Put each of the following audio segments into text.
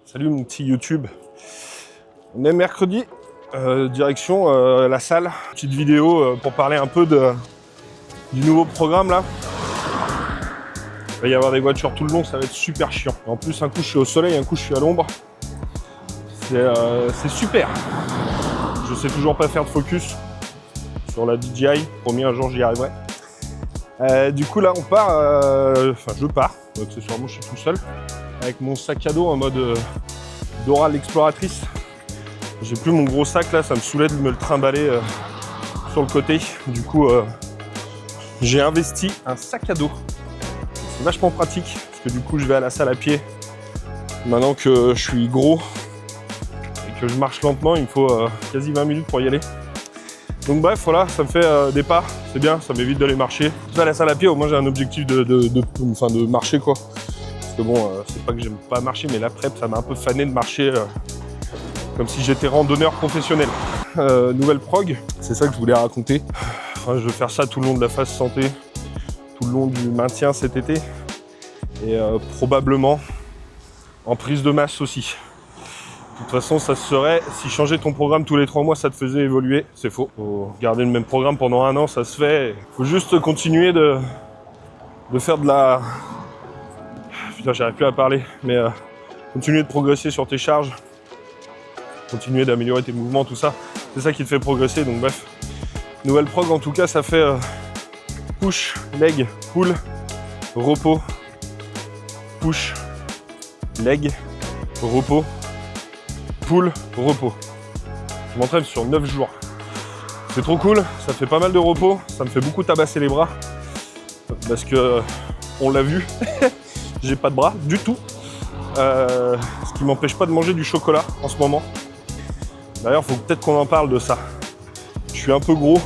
Salut mon petit YouTube. On est mercredi, direction la salle. Petite vidéo pour parler un peu du nouveau programme là. Il va y avoir des voitures tout le long, ça va être super chiant. En plus, un coup je suis au soleil, un coup je suis à l'ombre. C'est super. Je sais toujours pas faire de focus sur la DJI. Promis, un jour j'y arriverai. Du coup là on part, enfin je pars, accessoirement je suis tout seul, avec mon sac à dos en mode Dora l'exploratrice. J'ai plus mon gros sac là, ça me saoulait de me le trimballer sur le côté. Du coup j'ai investi un sac à dos. C'est vachement pratique parce que du coup je vais à la salle à pied. Maintenant que je suis gros et que je marche lentement, il me faut quasi 20 minutes pour y aller. Donc bref, voilà, ça me fait des pas, c'est bien, ça m'évite d'aller marcher. Je vais à la salle à pied, au moins j'ai un objectif de marcher quoi. Parce que bon, c'est pas que j'aime pas marcher, mais la prep, ça m'a un peu fané de marcher comme si j'étais randonneur professionnel. Nouvelle prog, c'est ça que je voulais raconter. Enfin, je vais faire ça tout le long de la phase santé, tout le long du maintien cet été. Et probablement en prise de masse aussi. De toute façon, ça serait, si changer ton programme tous les 3 mois, ça te faisait évoluer. C'est faux. Faut garder le même programme pendant 1 an, ça se fait. Faut juste continuer de faire de la... Putain, j'arrive plus à parler. Mais continuer de progresser sur tes charges. Continuer d'améliorer tes mouvements, tout ça. C'est ça qui te fait progresser, donc bref. Nouvelle prog, en tout cas, ça fait push, leg, pull, repos. Push, leg, repos. Pull, repos. Je m'entraîne sur 9 jours. C'est trop cool, ça fait pas mal de repos, ça me fait beaucoup tabasser les bras. Parce que, on l'a vu, j'ai pas de bras du tout. Ce qui m'empêche pas de manger du chocolat en ce moment. D'ailleurs, faut peut-être qu'on en parle de ça. Je suis un peu gros.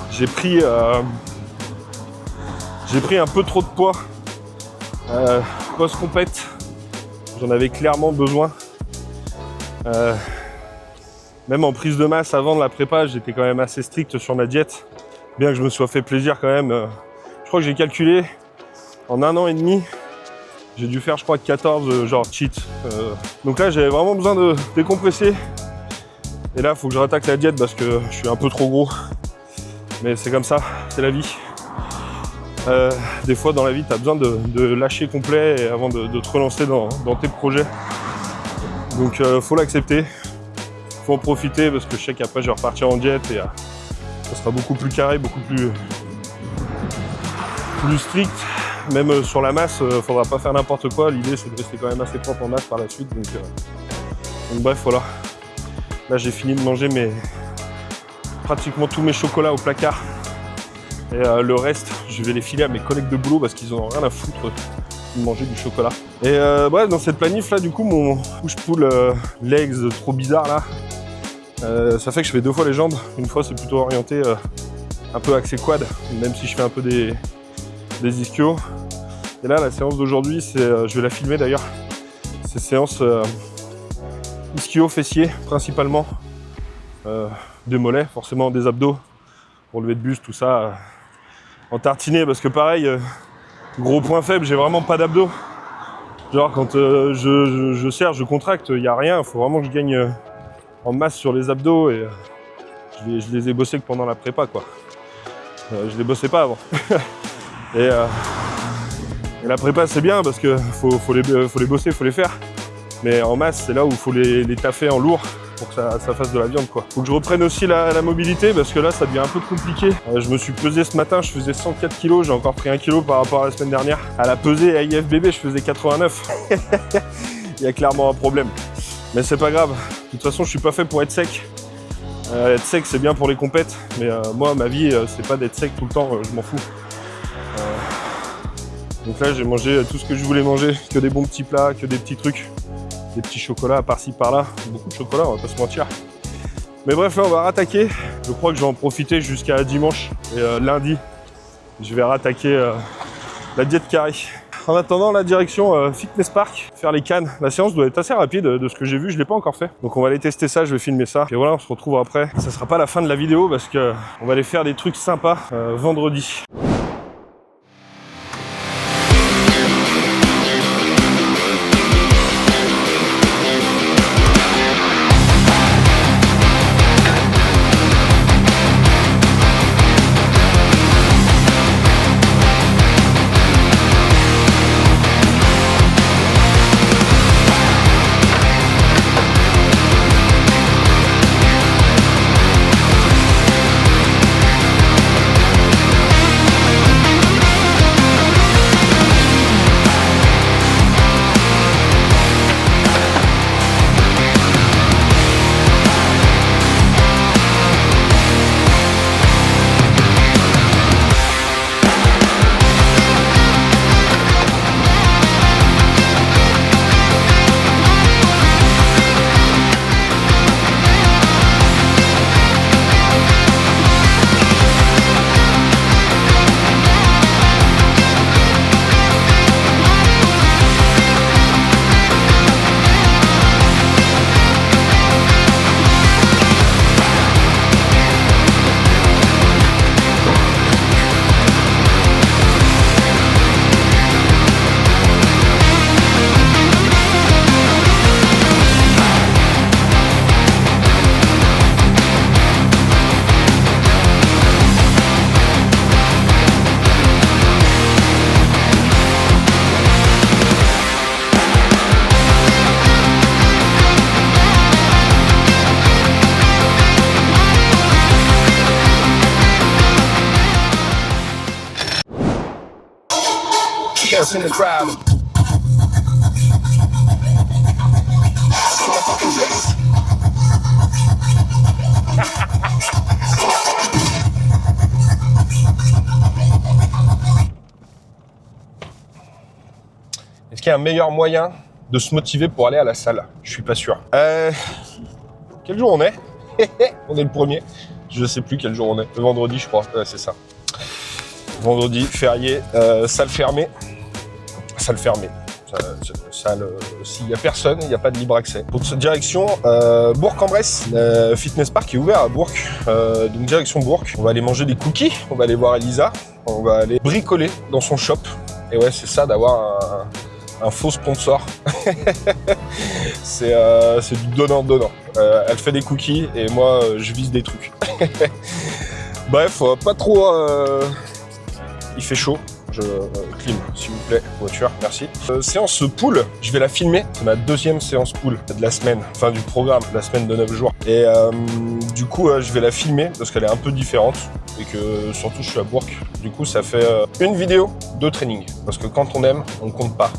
J'ai pris un peu trop de poids post-compète. J'en avais clairement besoin. Même en prise de masse avant de la prépa, j'étais quand même assez strict sur ma diète, bien que je me sois fait plaisir quand même. Je crois que j'ai calculé en 1 an et demi, j'ai dû faire je crois 14 genre cheat. Donc là j'avais vraiment besoin de décompresser. Et là il faut que je rattaque la diète parce que je suis un peu trop gros. Mais c'est comme ça, c'est la vie. Des fois dans la vie tu as besoin de lâcher complet avant de te relancer dans tes projets. Donc faut l'accepter, faut en profiter parce que je sais qu'après je vais repartir en diète et ça sera beaucoup plus carré, beaucoup plus strict. Même sur la masse, faudra pas faire n'importe quoi. L'idée c'est de rester quand même assez propre en masse par la suite. Donc bref voilà. Là j'ai fini de manger pratiquement tous mes chocolats au placard. Et le reste, je vais les filer à mes collègues de boulot parce qu'ils en ont rien à foutre de manger du chocolat. Et bref, dans cette planif là, du coup, mon push-pull legs trop bizarre là, ça fait que je fais 2 fois les jambes. Une fois, c'est plutôt orienté un peu axé quad, même si je fais un peu des ischios. Et là, la séance d'aujourd'hui, je vais la filmer d'ailleurs. C'est séance ischio fessier principalement, des mollets, forcément des abdos pour lever de buste, tout ça. En tartiner parce que pareil, gros point faible, j'ai vraiment pas d'abdos. Genre quand je serre, je contracte, il n'y a rien, il faut vraiment que je gagne en masse sur les abdos et je les ai bossés que pendant la prépa quoi. Je les bossais pas avant. et la prépa c'est bien parce que faut les bosser, faut les faire. Mais en masse c'est là où il faut les taffer en lourd pour que ça fasse de la viande quoi. Faut que je reprenne aussi la mobilité parce que là ça devient un peu compliqué. Je me suis pesé ce matin, je faisais 104 kg, j'ai encore pris 1 kg par rapport à la semaine dernière. À la pesée à IFBB je faisais 89. Il y a clairement un problème. Mais c'est pas grave, de toute façon je suis pas fait pour être sec. Être sec c'est bien pour les compètes, mais moi ma vie c'est pas d'être sec tout le temps, je m'en fous. Donc là j'ai mangé tout ce que je voulais manger, que des bons petits plats, que des petits trucs. Des petits chocolats par-ci par-là, beaucoup de chocolat, on va pas se mentir. Mais bref, là on va rattaquer. Je crois que je vais en profiter jusqu'à dimanche et lundi. Je vais rattaquer la diète carré. En attendant, la direction Fitness Park, faire les cannes. La séance doit être assez rapide de ce que j'ai vu, je l'ai pas encore fait. Donc on va aller tester ça, je vais filmer ça. Et voilà, on se retrouve après. Ça sera pas la fin de la vidéo parce que on va aller faire des trucs sympas vendredi. chaos in the crowd. Est-ce qu'il y a un meilleur moyen de se motiver pour aller à la salle? Je suis pas sûr. Quel jour on est? On est le 1er. Je sais plus quel jour on est. Le vendredi, je crois. Ouais, c'est ça. Vendredi, férié, salle fermée. Salle fermée. Salle, s'il n'y a personne, il n'y a pas de libre accès. Donc direction Bourg-en-Bresse, Fitness Park est ouvert à Bourg. Donc direction Bourg. On va aller manger des cookies. On va aller voir Elisa. On va aller bricoler dans son shop. Et ouais, c'est ça d'avoir un faux sponsor. C'est du donnant-donnant. Elle fait des cookies et moi je vise des trucs. Bref, pas trop. Il fait chaud. Je clim, s'il vous plaît, voiture, merci. Séance pool, je vais la filmer. C'est ma 2e séance pool de la semaine, enfin du programme, la semaine de 9 jours. Et du coup, je vais la filmer parce qu'elle est un peu différente et que surtout je suis à Bourg. Du coup, ça fait une vidéo de training parce que quand on aime, on compte pas.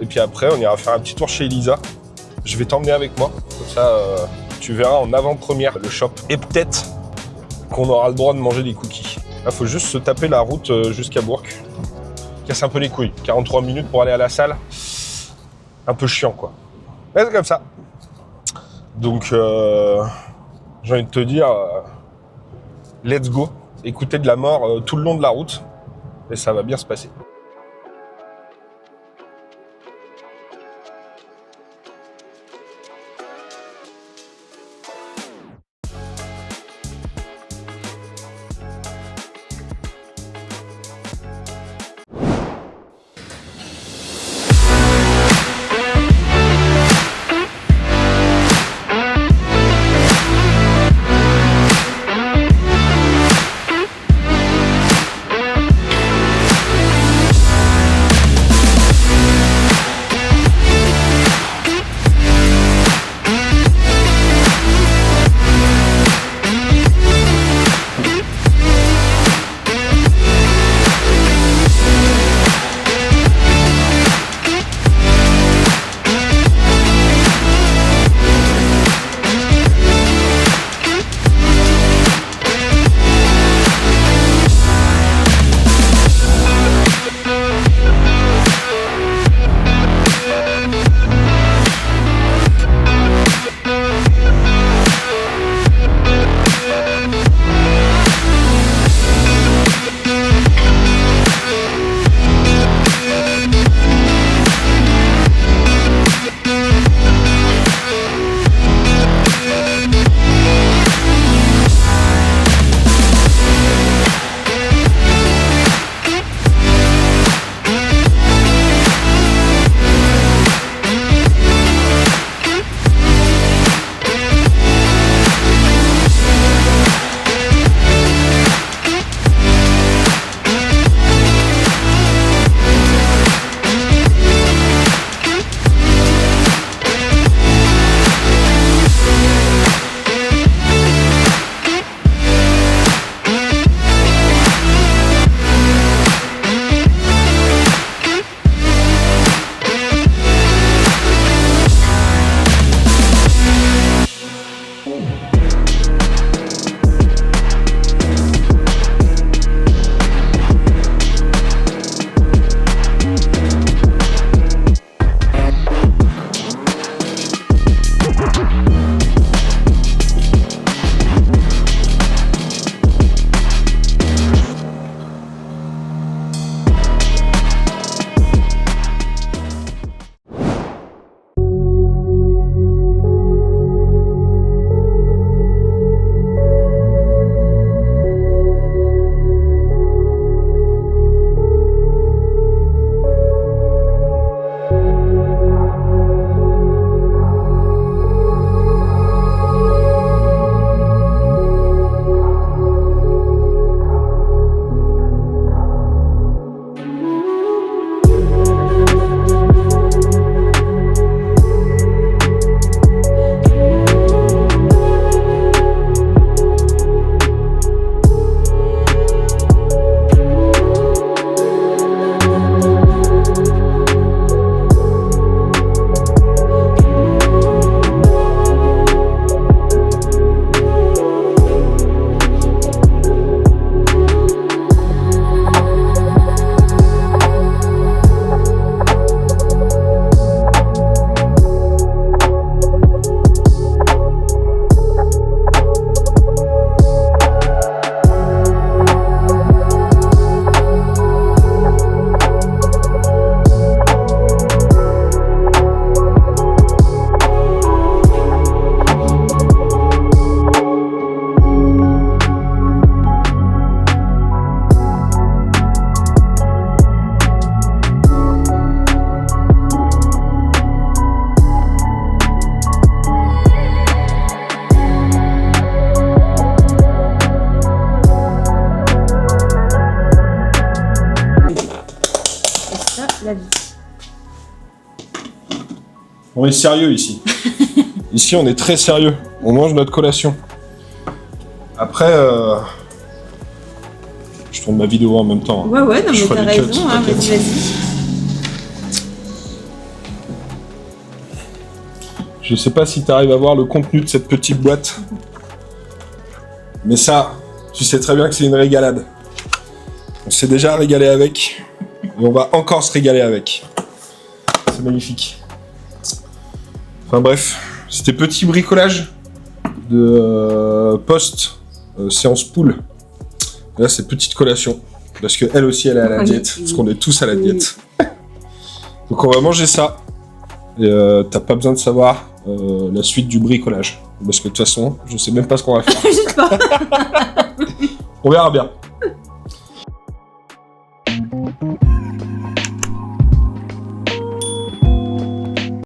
Et puis après, on ira faire un petit tour chez Elisa. Je vais t'emmener avec moi, comme ça, tu verras en avant-première le shop. Et peut-être qu'on aura le droit de manger des cookies. Là, faut juste se taper la route jusqu'à Bourg. Casse un peu les couilles. 43 minutes pour aller à la salle. Un peu chiant, quoi. Mais c'est comme ça. Donc, j'ai envie de te dire, let's go. Écoutez de la mort tout le long de la route. Et ça va bien se passer. la vie. On est sérieux ici. Ici, on est très sérieux. On mange notre collation. Après, je tourne ma vidéo en même temps. Ouais, non, Je mais ferai t'as des cuts, raison, hein, t'inquiète. vas-y. Je sais pas si tu arrives à voir le contenu de cette petite boîte. Mais ça, tu sais très bien que c'est une régalade. On s'est déjà régalé avec. Et on va encore se régaler avec. C'est magnifique. Enfin bref, c'était petit bricolage de post-séance pool. Là, c'est petite collation. Parce qu'elle aussi, elle est à la diète. Parce qu'on est tous à la diète. Donc on va manger ça. Et t'as pas besoin de savoir la suite du bricolage. Parce que de toute façon, je sais même pas ce qu'on va faire. Juste pas. On verra bien.